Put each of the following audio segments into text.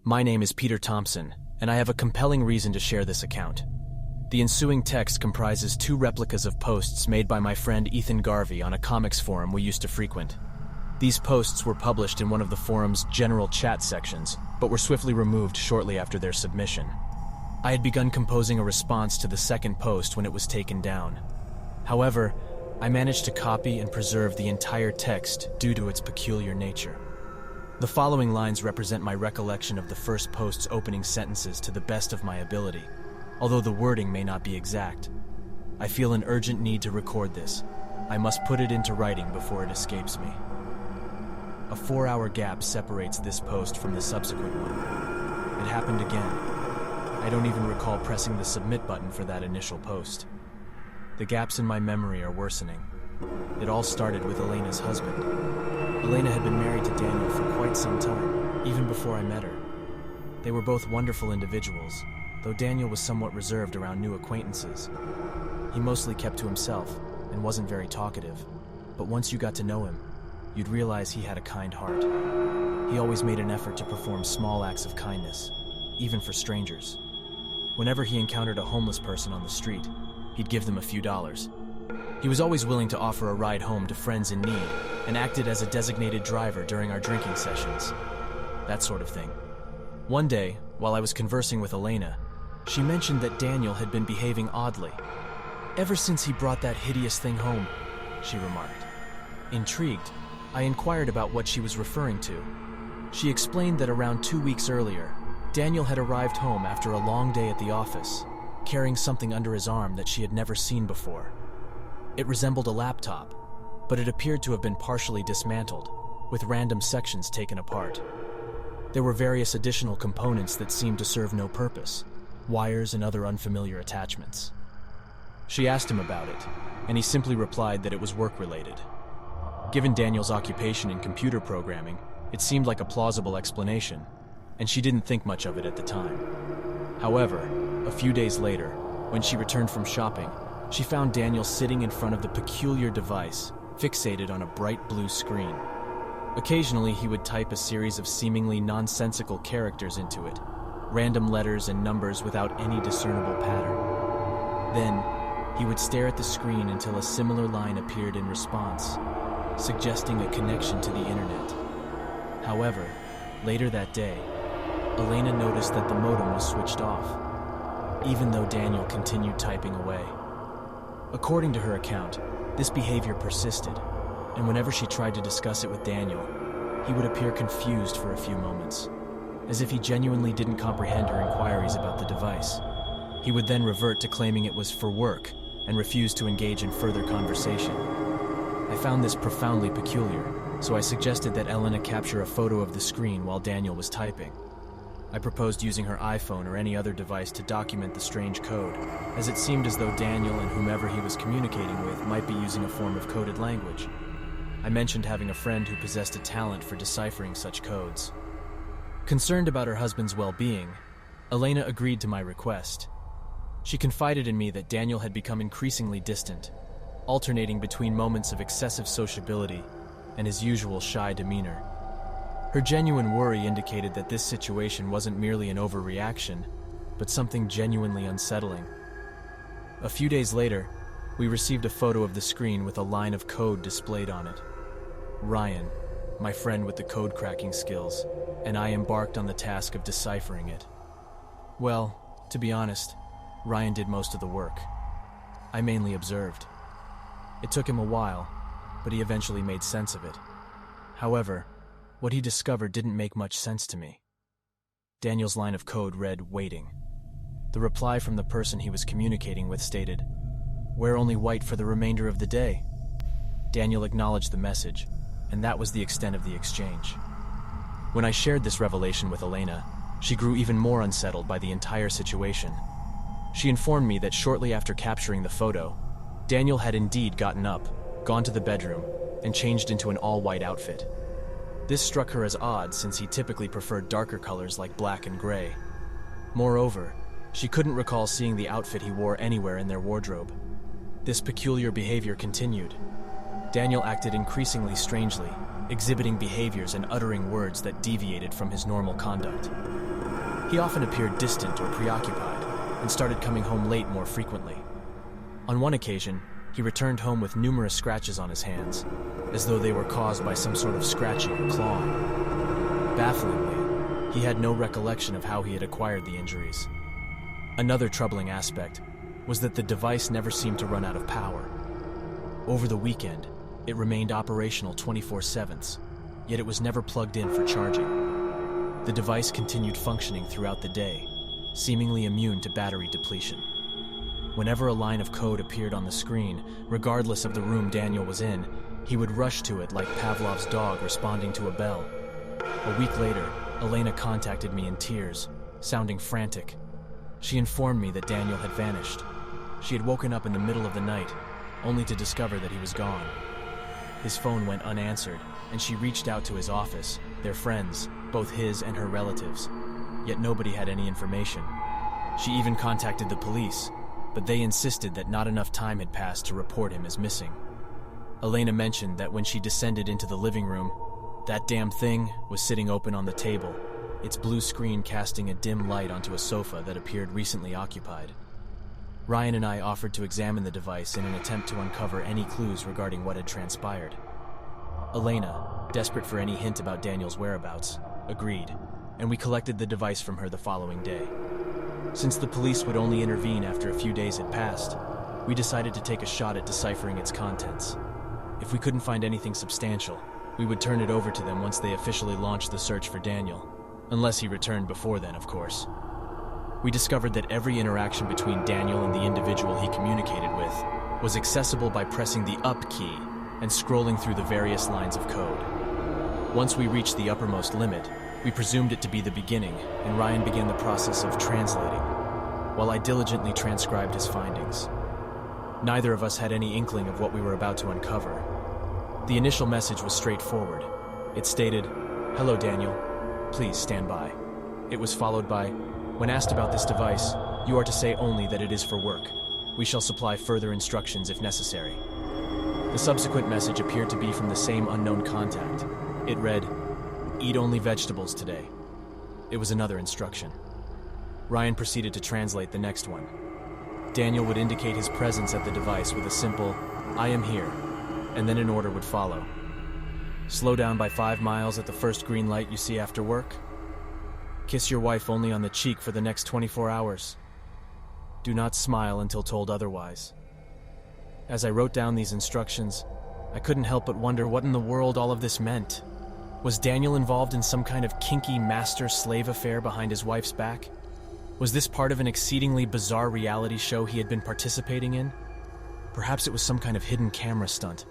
My name is Peter Thompson, and I have a compelling reason to share this account. The ensuing text comprises 2 replicas of posts made by my friend Ethan Garvey on a comics forum we used to frequent. These posts were published in one of the forum's general chat sections, but were swiftly removed shortly after their submission. I had begun composing a response to the second post when it was taken down. However, I managed to copy and preserve the entire text due to its peculiar nature. The following lines represent my recollection of the first post's opening sentences to the best of my ability, although the wording may not be exact. I feel an urgent need to record this. I must put it into writing before it escapes me. A 4-hour gap separates this post from the subsequent one. It happened again. I don't even recall pressing the submit button for that initial post. The gaps in my memory are worsening. It all started with Elena's husband. Elena had been married to Daniel for quite some time, even before I met her. They were both wonderful individuals, though Daniel was somewhat reserved around new acquaintances. He mostly kept to himself and wasn't very talkative, but once you got to know him, you'd realize he had a kind heart. He always made an effort to perform small acts of kindness, even for strangers. Whenever he encountered a homeless person on the street, he'd give them a few dollars. He was always willing to offer a ride home to friends in need and acted as a designated driver during our drinking sessions. That sort of thing. One day, while I was conversing with Elena, she mentioned that Daniel had been behaving oddly. "Ever since he brought that hideous thing home," she remarked. Intrigued, I inquired about what she was referring to. She explained that around 2 weeks earlier, Daniel had arrived home after a long day at the office, carrying something under his arm that she had never seen before. It resembled a laptop, but it appeared to have been partially dismantled, with random sections taken apart. There were various additional components that seemed to serve no purpose, wires and other unfamiliar attachments. She asked him about it, and he simply replied that it was work-related. Given Daniel's occupation in computer programming, it seemed like a plausible explanation, and she didn't think much of it at the time. However, a few days later, when she returned from shopping, she found Daniel sitting in front of the peculiar device, fixated on a bright blue screen. Occasionally, he would type a series of seemingly nonsensical characters into it, random letters and numbers without any discernible pattern. Then, he would stare at the screen until a similar line appeared in response, suggesting a connection to the internet. However, later that day, Elena noticed that the modem was switched off, even though Daniel continued typing away. According to her account, this behavior persisted, and whenever she tried to discuss it with Daniel, he would appear confused for a few moments, as if he genuinely didn't comprehend her inquiries about the device. He would then revert to claiming it was for work and refuse to engage in further conversation. I found this profoundly peculiar, so I suggested that Elena capture a photo of the screen while Daniel was typing. I proposed using her iPhone or any other device to document the strange code, as it seemed as though Daniel and whomever he was communicating with might be using a form of coded language. I mentioned having a friend who possessed a talent for deciphering such codes. Concerned about her husband's well-being, Elena agreed to my request. She confided in me that Daniel had become increasingly distant, alternating between moments of excessive sociability and his usual shy demeanor. Her genuine worry indicated that this situation wasn't merely an overreaction, but something genuinely unsettling. A few days later, we received a photo of the screen with a line of code displayed on it. Ryan, my friend with the code cracking skills, and I embarked on the task of deciphering it. Well, to be honest, Ryan did most of the work. I mainly observed. It took him a while, but he eventually made sense of it. However, what he discovered didn't make much sense to me. Daniel's line of code read, "Waiting." The reply from the person he was communicating with stated, "Wear only white for the remainder of the day." Daniel acknowledged the message, and that was the extent of the exchange. When I shared this revelation with Elena, she grew even more unsettled by the entire situation. She informed me that shortly after capturing the photo, Daniel had indeed gotten up, gone to the bedroom, and changed into an all-white outfit. This struck her as odd since he typically preferred darker colors like black and gray. Moreover, she couldn't recall seeing the outfit he wore anywhere in their wardrobe. This peculiar behavior continued. Daniel acted increasingly strangely, exhibiting behaviors and uttering words that deviated from his normal conduct. He often appeared distant or preoccupied, and started coming home late more frequently. On one occasion, he returned home with numerous scratches on his hands, as though they were caused by some sort of scratching or clawing. Bafflingly, he had no recollection of how he had acquired the injuries. Another troubling aspect was that the device never seemed to run out of power. Over the weekend, it remained operational 24/7, yet it was never plugged in for charging. The device continued functioning throughout the day, seemingly immune to battery depletion. Whenever a line of code appeared on the screen, regardless of the room Daniel was in, he would rush to it like Pavlov's dog responding to a bell. A week later, Elena contacted me in tears, sounding frantic. She informed me that Daniel had vanished. She had woken up in the middle of the night, only to discover that he was gone. His phone went unanswered, and she reached out to his office, their friends, both his and her relatives. Yet nobody had any information. She even contacted the police, but they insisted that not enough time had passed to report him as missing. Elena mentioned that when she descended into the living room, that damn thing was sitting open on the table, its blue screen casting a dim light onto a sofa that appeared recently occupied. Ryan and I offered to examine the device in an attempt to uncover any clues regarding what had transpired. Elena, desperate for any hint about Daniel's whereabouts, agreed, and we collected the device from her the following day. Since the police would only intervene after a few days had passed, we decided to take a shot at deciphering its contents. If we couldn't find anything substantial, we would turn it over to them once they officially launched the search for Daniel, unless he returned before then, of course. We discovered that every interaction between Daniel and the individual he communicated with was accessible by pressing the up key and scrolling through the various lines of code. Once we reached the uppermost limit, we presumed it to be the beginning, and Ryan began the process of translating, while I diligently transcribed his findings. Neither of us had any inkling of what we were about to uncover. The initial message was straightforward. It stated, "Hello, Daniel. Please stand by." It was followed by, "When asked about this device, you are to say only that it is for work. We shall supply further instructions if necessary." The subsequent message appeared to be from the same unknown contact. It read, "Eat only vegetables today." It was another instruction. Ryan proceeded to translate the next one. Daniel would indicate his presence at the device with a simple, "I am here," and then an order would follow. "Slow down by 5 miles at the first green light you see after work. Kiss your wife only on the cheek for the next 24 hours. Do not smile until told otherwise." As I wrote down these instructions, I couldn't help but wonder what in the world all of this meant. Was Daniel involved in some kind of kinky master-slave affair behind his wife's back? Was this part of an exceedingly bizarre reality show he had been participating in? Perhaps it was some kind of hidden camera stunt.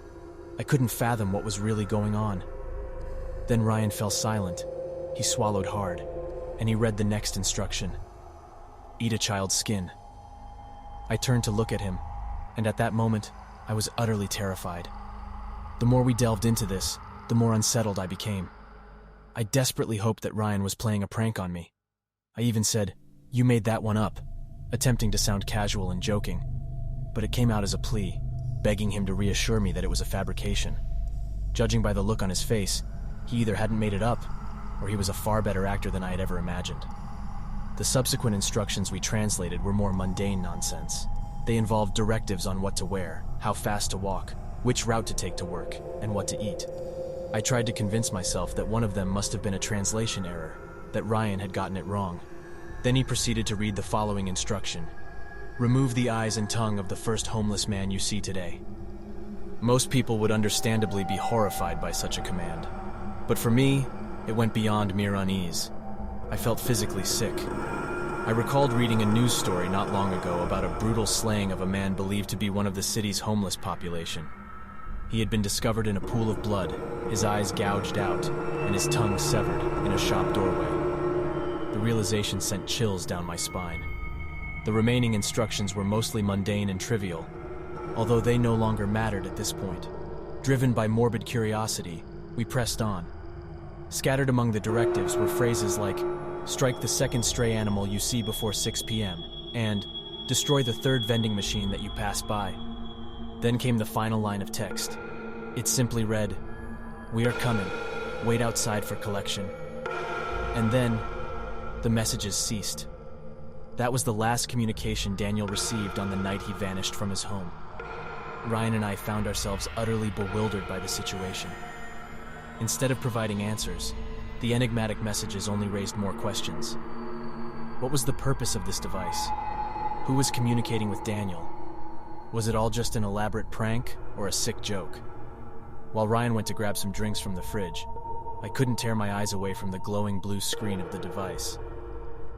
I couldn't fathom what was really going on. Then Ryan fell silent. He swallowed hard, and he read the next instruction. "Eat a child's skin." I turned to look at him, and at that moment, I was utterly terrified. The more we delved into this, the more unsettled I became. I desperately hoped that Ryan was playing a prank on me. I even said, "You made that one up," attempting to sound casual and joking, but it came out as a plea, begging him to reassure me that it was a fabrication. Judging by the look on his face, he either hadn't made it up, or he was a far better actor than I had ever imagined. The subsequent instructions we translated were more mundane nonsense. They involved directives on what to wear, how fast to walk, which route to take to work, and what to eat. I tried to convince myself that one of them must have been a translation error, that Ryan had gotten it wrong. Then he proceeded to read the following instruction. "Remove the eyes and tongue of the first homeless man you see today." Most people would understandably be horrified by such a command, but for me, it went beyond mere unease. I felt physically sick. I recalled reading a news story not long ago about a brutal slaying of a man believed to be one of the city's homeless population. He had been discovered in a pool of blood, his eyes gouged out, and his tongue severed in a shop doorway. The realization sent chills down my spine. The remaining instructions were mostly mundane and trivial, although they no longer mattered at this point. Driven by morbid curiosity, we pressed on. Scattered among the directives were phrases like, "Strike the second stray animal you see before 6 p.m., and "Destroy the third vending machine that you pass by." Then came the final line of text. It simply read, "We are coming. Wait outside for collection." And then, The messages ceased. That was the last communication Daniel received on the night he vanished from his home. Ryan and I found ourselves utterly bewildered by the situation. Instead of providing answers, the enigmatic messages only raised more questions. What was the purpose of this device? Who was communicating with Daniel? Was it all just an elaborate prank or a sick joke? While Ryan went to grab some drinks from the fridge, I couldn't tear my eyes away from the glowing blue screen of the device.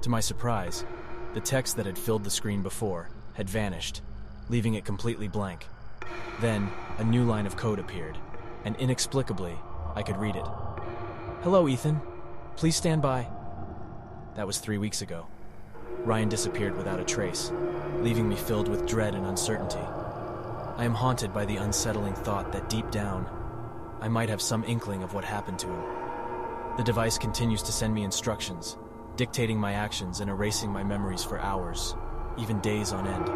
To my surprise, the text that had filled the screen before had vanished, leaving it completely blank. Then, a new line of code appeared, and inexplicably, I could read it. "Hello, Ethan. Please stand by." That was 3 weeks ago. Ryan disappeared without a trace, leaving me filled with dread and uncertainty. I am haunted by the unsettling thought that deep down, I might have some inkling of what happened to him. The device continues to send me instructions, dictating my actions and erasing my memories for hours, even days on end.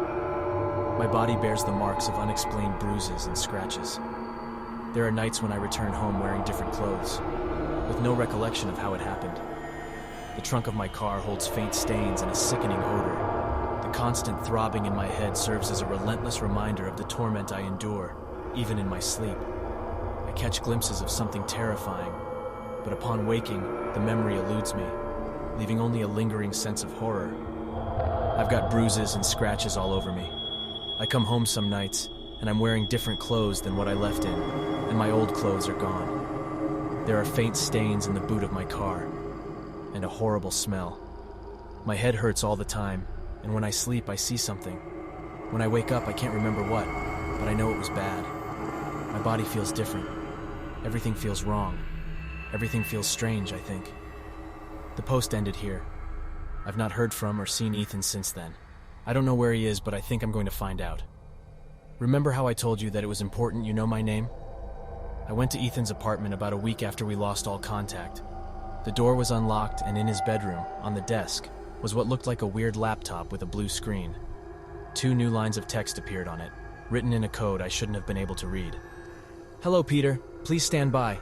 My body bears the marks of unexplained bruises and scratches. There are nights when I return home wearing different clothes, with no recollection of how it happened. The trunk of my car holds faint stains and a sickening odor. The constant throbbing in my head serves as a relentless reminder of the torment I endure, even in my sleep. I catch glimpses of something terrifying, but upon waking, the memory eludes me, leaving only a lingering sense of horror. I've got bruises and scratches all over me. I come home some nights, and I'm wearing different clothes than what I left in, and my old clothes are gone. There are faint stains in the boot of my car, and a horrible smell. My head hurts all the time, and when I sleep, I see something. When I wake up, I can't remember what, but I know it was bad. My body feels different. Everything feels wrong. Everything feels strange, I think. The post ended here. I've not heard from or seen Ethan since then. I don't know where he is, but I think I'm going to find out. Remember how I told you that it was important you know my name? I went to Ethan's apartment about a week after we lost all contact. The door was unlocked, and in his bedroom, on the desk, was what looked like a weird laptop with a blue screen. 2 new lines of text appeared on it, written in a code I shouldn't have been able to read. "Hello, Peter. Please stand by.